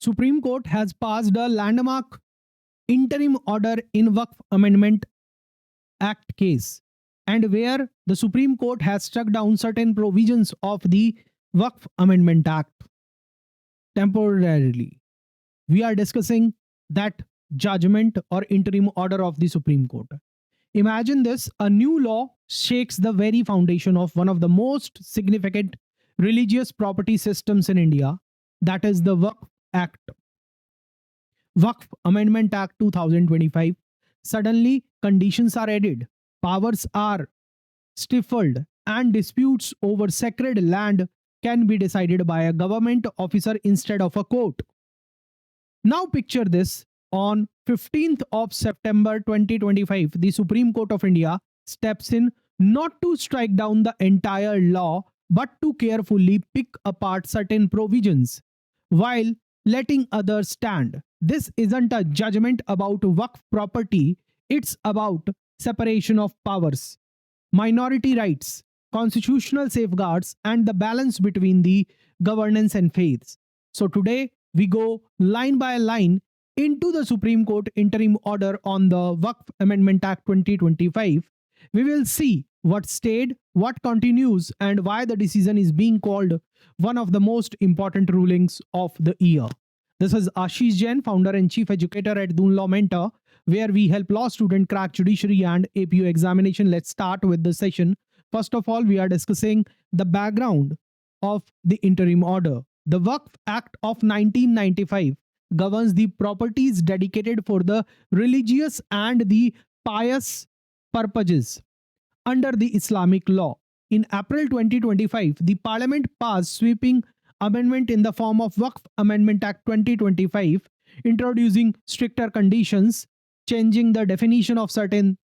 Supreme Court has passed a landmark interim order in Waqf Amendment Act case, and where the Supreme Court has struck down certain provisions of the Waqf Amendment Act temporarily. We are discussing that judgment or interim order of the Supreme Court. Imagine this: a new law shakes the very foundation of one of the most significant religious property systems in India, that is the Waqf Act. Waqf Amendment Act 2025. Suddenly, conditions are added, powers are stifled, and disputes over sacred land can be decided by a government officer instead of a court. Now picture this: on 15th of September 2025, the Supreme Court of India steps in not to strike down the entire law but to carefully pick apart certain provisions while letting others stand. This isn't a judgment about Waqf property, it's about separation of powers, minority rights, constitutional safeguards, and the balance between the governance and faiths. So today we go line by line into the Supreme Court interim order on the Waqf Amendment Act 2025. We will see what stayed, what continues, and why the decision is being called one of the most important rulings of the year. This is Ashish Jain, founder and chief educator at Doon Law Mentor, where we help law students crack judiciary and APU examination. Let's start with the session. First of all, we are discussing the background of the interim order. The Waqf Act of 1995 governs the properties dedicated for the religious and the pious purposes under the Islamic law. In April 2025, the Parliament passed sweeping amendment in the form of Waqf Amendment Act 2025, introducing stricter conditions, changing the definition of certain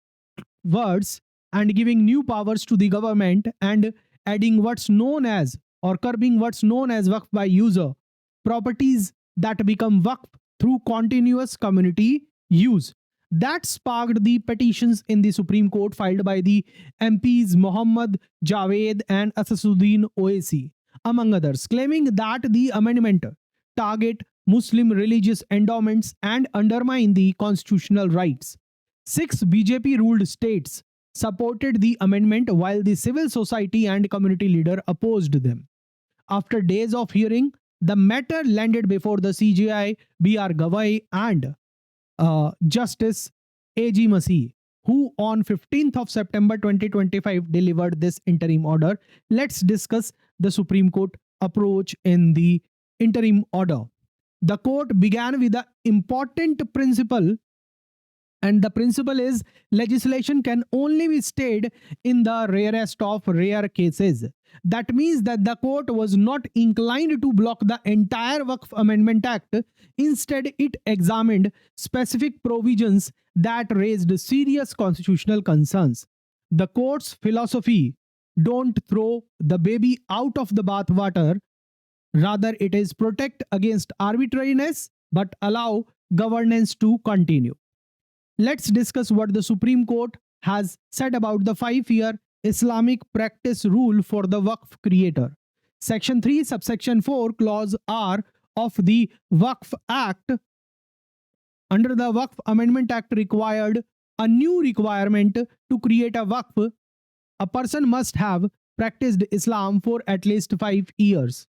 words, and giving new powers to the government, and adding what's known as or curbing what's known as Waqf by user, properties that become Waqf through continuous community use. That sparked the petitions in the Supreme Court filed by the MPs Mohammad Javed and Asasuddin Owaisi, among others, claiming that the amendment target Muslim religious endowments and undermine the constitutional rights. 6 BJP-ruled states supported the amendment while the civil society and community leader opposed them. After days of hearing, the matter landed before the CJI B.R. Gawai and Justice A.G. Masih, who on 15th of September 2025 delivered this interim order. Let's discuss the Supreme Court approach in the interim order. The court began with the important principle, and the principle is legislation can only be stayed in the rarest of rare cases. That means that the court was not inclined to block the entire Waqf Amendment Act. Instead, it examined specific provisions that raised serious constitutional concerns. The court's philosophy: don't throw the baby out of the bathwater. Rather, it is protect against arbitrariness but allow governance to continue. Let's discuss what the Supreme Court has said about the 5-year Islamic practice rule for the Waqf creator. Section 3, subsection 4, clause R of the Waqf Act under the Waqf Amendment Act required a new requirement to create a Waqf. A person must have practiced Islam for at least 5 years.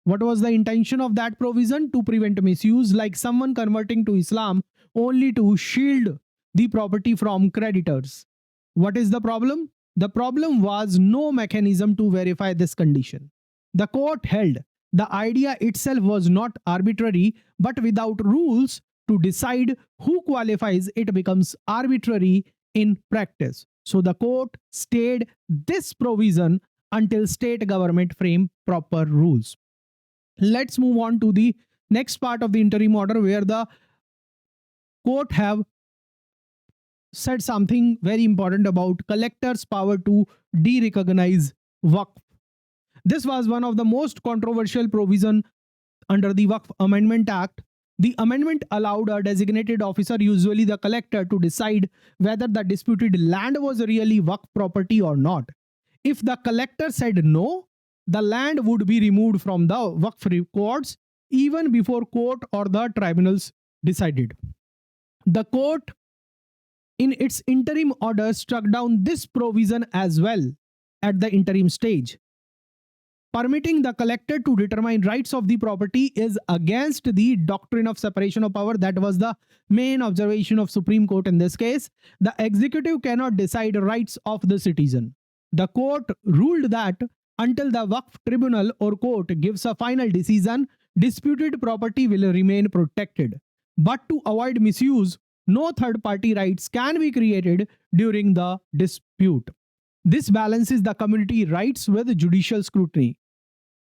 What was the intention of that provision? To prevent misuse, like someone converting to Islam only to shield the property from creditors. What is the problem? The problem was no mechanism to verify this condition. The court held the idea itself was not arbitrary, but without rules to decide who qualifies, it becomes arbitrary in practice. So the court stayed this provision until state government frame proper rules. Let's move on to the next part of the interim order, where the court have said something very important about collectors' power to de-recognize Waqf. This was one of the most controversial provisions under the Waqf Amendment Act. The amendment allowed a designated officer, usually the collector, to decide whether the disputed land was really Waqf property or not. If the collector said no, the land would be removed from the Waqf records. even before court or the tribunals decided. The court, in its interim order, struck down this provision as well at the interim stage. Permitting the collector to determine rights of the property is against the doctrine of separation of power. That was the main observation of Supreme Court in this case. The executive cannot decide rights of the citizen. The court ruled that until the Waqf tribunal or court gives a final decision, disputed property will remain protected. But to avoid misuse, no third-party rights can be created during the dispute. This balances the community rights with judicial scrutiny.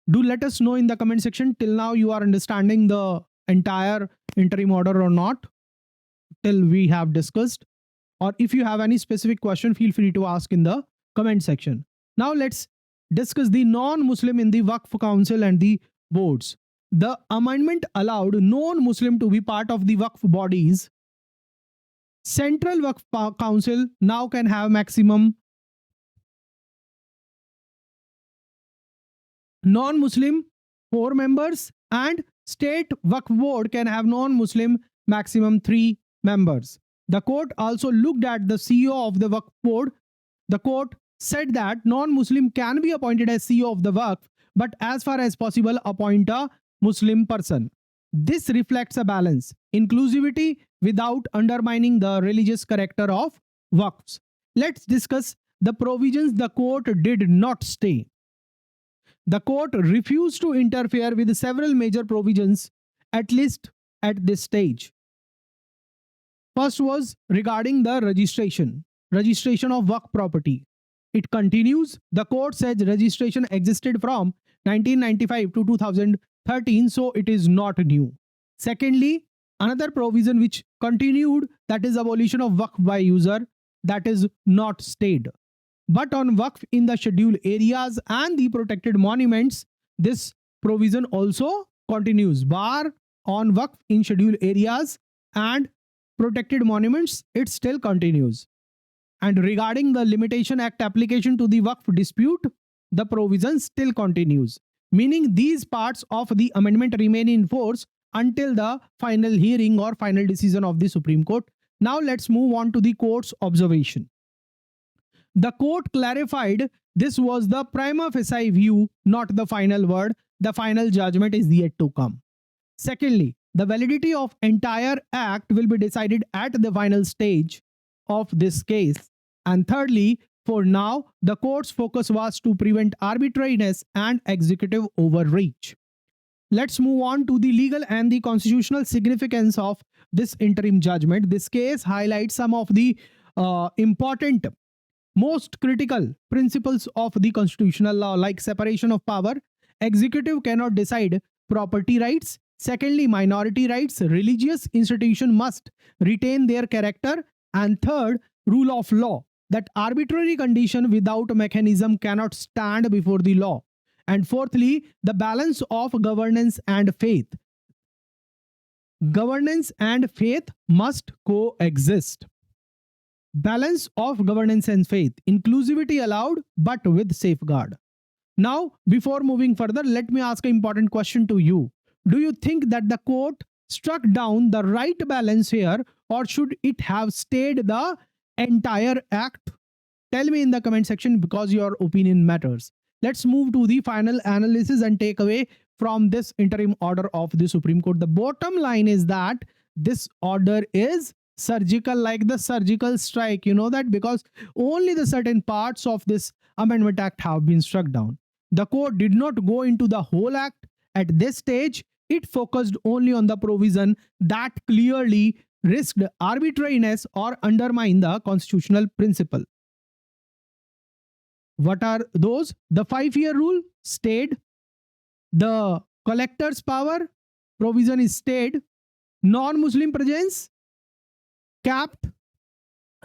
Do let us know in the comment section till now you are understanding the entire interim order or not, till we have discussed. Or if you have any specific question, feel free to ask in the comment section. Now let's discuss the non-Muslim in the Waqf Council and the boards. The amendment allowed non-Muslim to be part of the Waqf bodies. Central Waqf Council now can have maximum non-Muslim 4 members, and state Waqf board can have non-Muslim maximum 3 members. The court also looked at the CEO of the Waqf board. The court said that non-Muslim can be appointed as CEO of the Waqf, but as far as possible appoint a Muslim person. This reflects a balance, inclusivity without undermining the religious character of Waqfs. Let's discuss the provisions the court did not stay. The court refused to interfere with several major provisions, at least at this stage. First was regarding the registration of Waqf property. It continues. The court says registration existed from 1995 to 2013, so it is not new. Secondly, another provision which continued, that is abolition of Waqf by user, that is not stayed. But on Waqf in the scheduled areas and the protected monuments, this provision also continues. Bar on Waqf in scheduled areas and protected monuments, it still continues. And regarding the Limitation Act application to the Waqf dispute, the provision still continues. Meaning these parts of the amendment remain in force until the final hearing or final decision of the Supreme Court. Now let's move on to the court's observation. The court clarified this was the prima facie view, not the final word. The final judgment is yet to come. Secondly, the validity of entire act will be decided at the final stage of this case. And thirdly, for now, the court's focus was to prevent arbitrariness and executive overreach. Let's move on to the legal and the constitutional significance of this interim judgment. This case highlights some of the important, most critical principles of the constitutional law, like separation of power. Executive cannot decide property rights. Secondly, minority rights. Religious institution must retain their character. And third, rule of law, that arbitrary condition without a mechanism cannot stand before the law. And fourthly, the balance of governance and faith. Governance and faith must coexist. Balance of governance and faith. Inclusivity allowed, but with safeguard. Now, before moving further, let me ask an important question to you. Do you think that the court struck down the right balance here, or should it have stayed the entire act? Tell me in the comment section, because your opinion matters. Let's move to the final analysis and takeaway from this interim order of the Supreme Court. The bottom line is that this order is surgical, like the surgical strike. You know that, because only the certain parts of this Amendment Act have been struck down. The court did not go into the whole act. At this stage, it focused only on the provision that clearly risked arbitrariness or undermine the constitutional principle. What are those? The 5-year rule stayed. The collector's power provision is stayed. Non-Muslim presence capped.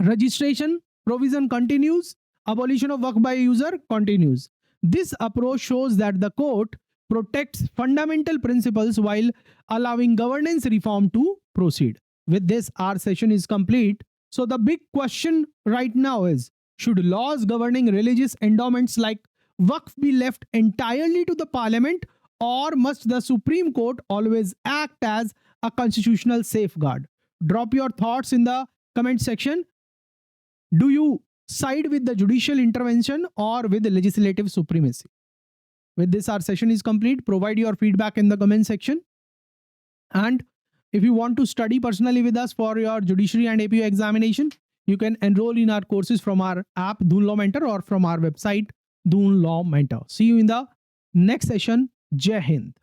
Registration provision continues. Abolition of Waqf by user continues. This approach shows that the court protects fundamental principles while allowing governance reform to proceed. With this, our session is complete. So the big question right now is, should laws governing religious endowments like Waqf be left entirely to the parliament, or must the Supreme Court always act as a constitutional safeguard? Drop your thoughts in the comment section. Do you side with the judicial intervention or with the legislative supremacy? With this, our session is complete. Provide your feedback in the comment section. And if you want to study personally with us for your judiciary and APO examination, you can enroll in our courses from our app Doon Law Mentor or from our website Doon Law Mentor. See you in the next session. Jai Hind.